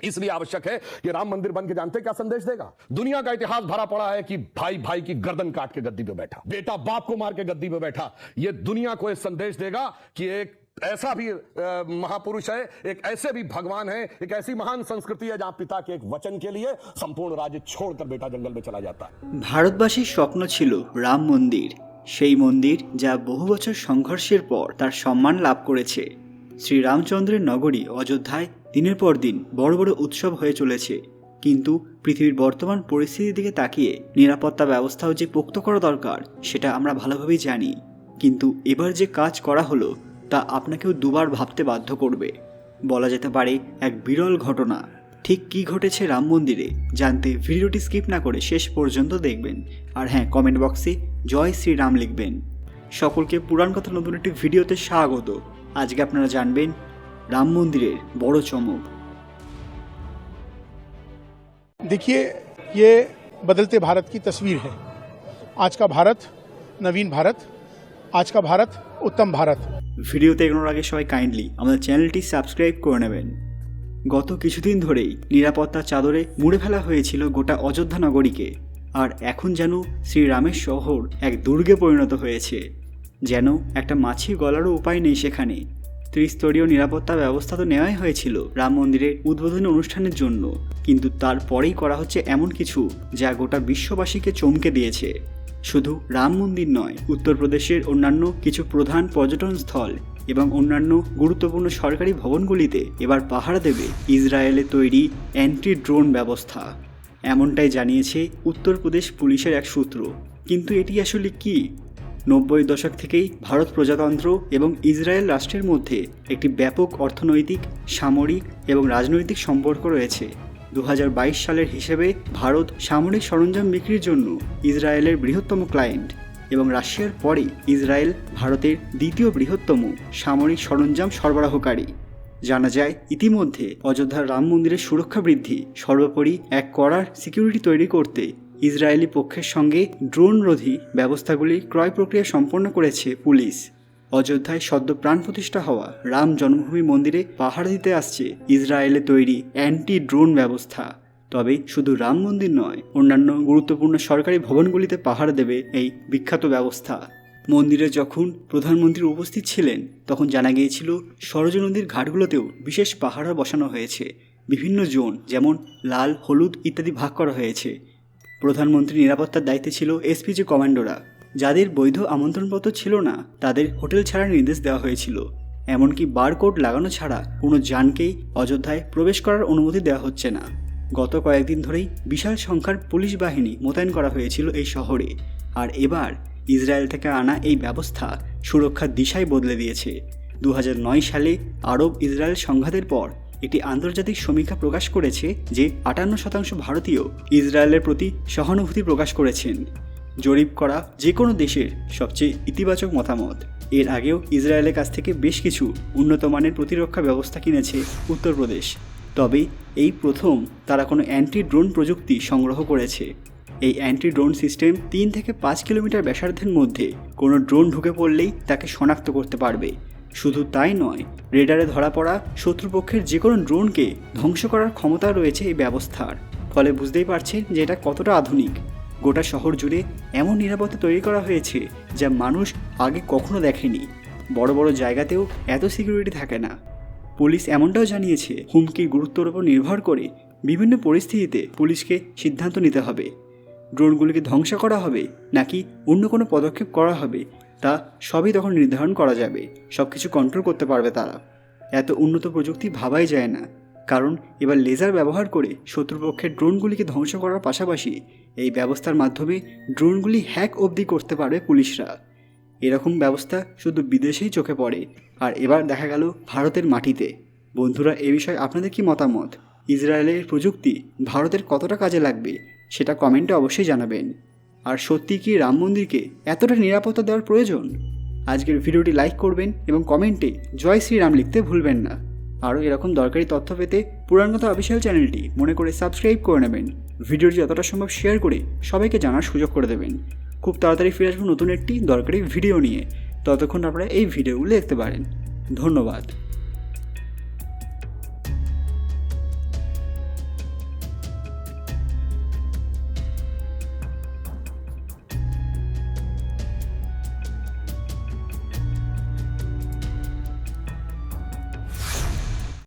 इसलिए आवश्यक है कि राम मंदिर बन के जानते क्या संदेश देगा? दुनिया का इतिहास भरा पड़ा है कि भाई भाई की गर्दन काट के गद्दी पे बैठा, बेटा बाप को मार के गद्दी पे बैठा। यह दुनिया को एक संदेश देगा कि एक ऐसा भी महापुरुष है, एक ऐसे भी भगवान है, एक ऐसी महान संस्कृति है जहां पिता के एक वचन के लिए संपूर्ण राज्य छोड़कर बेटा जंगल में चला जाता है। ভারতবাসীর স্বপ্ন ছিল রাম মন্দির, সেই মন্দির যা বহু বছর সংঘর্ষের পর তার সম্মান লাভ করেছে। শ্রীরামচন্দ্রের নগরী অযোধ্যায় দিনের পর দিন বড় বড় উৎসব হয়ে চলেছে, কিন্তু পৃথিবীর বর্তমান পরিস্থিতির দিকে তাকিয়ে নিরাপত্তা ব্যবস্থাও যে পোক্ত করা দরকার সেটা আমরা ভালোভাবেই জানি। কিন্তু এবার যে কাজ করা হলো তা আপনাকেও দুবার ভাবতে বাধ্য করবে। বলা যেতে পারে এক বিরল ঘটনা। ঠিক কী ঘটেছে রাম মন্দিরে জানতে ভিডিওটি স্কিপ না করে শেষ পর্যন্ত দেখবেন। আর হ্যাঁ, কমেন্ট বক্সে জয় শ্রীরাম লিখবেন। সকলকে পুরাণ কথা নতুন একটি ভিডিওতে স্বাগত। আজকে আপনারা জানবেন রাম মন্দিরের বড় চমক। देखिए, ये बदलते भारत की तस्वीर है। आज का भारत नवीन भारत, आज का भारत उत्तम भारत। ভিডিওতে এগোনোর আগে সবাই কাইন্ডলি আমাদের চ্যানেলটি সাবস্ক্রাইব করে নেবেন। গত কিছুদিন ধরেই নিরাপত্তার চাদরে মুড়ে ফেলা হয়েছিল গোটা অযোধ্যা নগরীকে, আর এখন যেন শ্রীরামের শহর এক দুর্গে পরিণত হয়েছে। যেন একটা মাছি গলারও উপায় নেই সেখানে। ত্রিস্তরীয় নিরাপত্তা ব্যবস্থা তো নেওয়াই হয়েছিল রাম মন্দিরের উদ্বোধনী অনুষ্ঠানের জন্য, কিন্তু তারপরেই করা হচ্ছে এমন কিছু যা গোটা বিশ্ববাসীকে চমকে দিয়েছে। শুধু রাম মন্দির নয়, উত্তরপ্রদেশের অন্যান্য কিছু প্রধান পর্যটন স্থল এবং অন্যান্য গুরুত্বপূর্ণ সরকারি ভবনগুলিতে এবার পাহারা দেবে ইসরায়েলে তৈরি অ্যান্টি ড্রোন ব্যবস্থা। এমনটাই জানিয়েছে উত্তরপ্রদেশ পুলিশের এক সূত্র। কিন্তু এটি আসলে কি? 90 দশক থেকেই ভারত প্রজাতন্ত্র এবং ইসরায়েল রাষ্ট্রের মধ্যে একটি ব্যাপক অর্থনৈতিক, সামরিক এবং রাজনৈতিক সম্পর্ক রয়েছে। 2022 সালের হিসেবে ভারত সামরিক সরঞ্জাম বিক্রির জন্য ইসরায়েলের বৃহত্তম ক্লায়েন্ট এবং রাশিয়ার পরে ইসরায়েল ভারতের দ্বিতীয় বৃহত্তম সামরিক সরঞ্জাম সরবরাহকারী। জানা যায় ইতিমধ্যে অযোধ্যার রাম মন্দিরের সুরক্ষা বৃদ্ধি, সর্বোপরি এক কড়া সিকিউরিটি তৈরি করতে ইসরায়েলি পক্ষের সঙ্গে ড্রোনরোধী ব্যবস্থাগুলি ক্রয় প্রক্রিয়া সম্পন্ন করেছে পুলিশ। অযোধ্যায় সদ্য প্রাণ প্রতিষ্ঠা হওয়া রাম জন্মভূমি মন্দিরে পাহারা দিতে আসছে ইসরায়েলে তৈরি অ্যান্টি ড্রোন ব্যবস্থা। তবে শুধু রাম মন্দির নয়, অন্যান্য গুরুত্বপূর্ণ সরকারি ভবনগুলিতে পাহারা দেবে এই বিখ্যাত ব্যবস্থা। মন্দিরে যখন প্রধানমন্ত্রী উপস্থিত ছিলেন তখন জানা গিয়েছিল সরজু নদীর ঘাটগুলোতেও বিশেষ পাহারা বসানো হয়েছে। বিভিন্ন জোন যেমন লাল, হলুদ ইত্যাদি ভাগ করা হয়েছে। প্রধানমন্ত্রী নিরাপত্তার দায়িত্বে ছিল এসপিজি কমান্ডোরা। যাদের বৈধ আমন্ত্রণপত্র ছিল না তাদের হোটেল ছাড়ার নির্দেশ দেওয়া হয়েছিল। এমনকি বারকোড লাগানো ছাড়া কোনো যানকেই অযোধ্যায় প্রবেশ করার অনুমতি দেওয়া হচ্ছে না। গত কয়েকদিন ধরেই বিশাল সংখ্যার পুলিশ বাহিনী মোতায়েন করা হয়েছিল এই শহরে। আর এবার ইসরায়েল থেকে আনা এই ব্যবস্থা সুরক্ষার দিশাই বদলে দিয়েছে। 2009 সালে আরব ইসরায়েল সংঘাতের পর একটি আন্তর্জাতিক সমীক্ষা প্রকাশ করেছে যে 58% ভারতীয় ইসরায়েলের প্রতি সহানুভূতি প্রকাশ করেছেন। জরিপ করা যে কোনো দেশের সবচেয়ে ইতিবাচক মতামত। এর আগেও ইসরায়েলের কাছ থেকে বেশ কিছু উন্নত মানের প্রতিরক্ষা ব্যবস্থা কিনেছে উত্তরপ্রদেশ। তবে এই প্রথম তারা কোনো অ্যান্টি ড্রোন প্রযুক্তি সংগ্রহ করেছে। এই অ্যান্টি ড্রোন সিস্টেম 3 থেকে 5 কিলোমিটার ব্যাসার্ধের মধ্যে কোনো ড্রোন ঢুকে পড়লেই তাকে শনাক্ত করতে পারবে। শুধু তাই নয়, রেডারে ধরা পড়া শত্রুপক্ষের যে কোনো ড্রোনকে ধ্বংস করার ক্ষমতা রয়েছে এই ব্যবস্থার। ফলে বুঝতেই পারছেন যে এটা কতটা আধুনিক। গোটা শহর জুড়ে এমন নিরাপত্তা তৈরি করা হয়েছে যা মানুষ আগে কখনো দেখেনি। বড় বড় জায়গাতেও এত সিকিউরিটি থাকে না। পুলিশ এমনটাও জানিয়েছে হুমকির গুরুত্বের উপর নির্ভর করে বিভিন্ন পরিস্থিতিতে পুলিশকে সিদ্ধান্ত নিতে হবে। ড্রোনগুলিকে ধ্বংস করা হবে নাকি অন্য কোনো পদক্ষেপ করা হবে তা সবই তখন নির্ধারণ করা যাবে। সব কিছু কন্ট্রোল করতে পারবে তারা। এত উন্নত প্রযুক্তি ভাবাই যায় না, কারণ এবার লেজার ব্যবহার করে শত্রুপক্ষের ড্রোনগুলিকে ধ্বংস করার পাশাপাশি এই ব্যবস্থার মাধ্যমে ড্রোনগুলি হ্যাক অবধি করতে পারবে পুলিশরা। এরকম ব্যবস্থা শুধু বিদেশেই চোখে পড়ে, আর এবার দেখা গেল ভারতের মাটিতে। বন্ধুরা, এ বিষয়ে আপনাদের কি মতামত? ইসরায়েলের প্রযুক্তি ভারতের কতটা কাজে লাগবে সেটা কমেন্টে অবশ্যই জানাবেন। আর সত্যি কি রাম মন্দিরকে এতটা নিরাপত্তা দেওয়ার প্রয়োজন? আজকের ভিডিওটি লাইক করবেন এবং কমেন্টে জয় শ্রীরাম লিখতে ভুলবেন না। আরও এরকম দরকারি তথ্য পেতে পুরাণ কথা অফিসিয়াল চ্যানেলটি মনে করে সাবস্ক্রাইব করে নেবেন। ভিডিওটি যতটা সম্ভব শেয়ার করে সবাইকে জানার সুযোগ করে দেবেন। খুব তাড়াতাড়ি ফিরে আসবো নতুন একটি দরকারি ভিডিও নিয়ে। ততক্ষণ আপনারা এই ভিডিওগুলো দেখতে পারেন। ধন্যবাদ।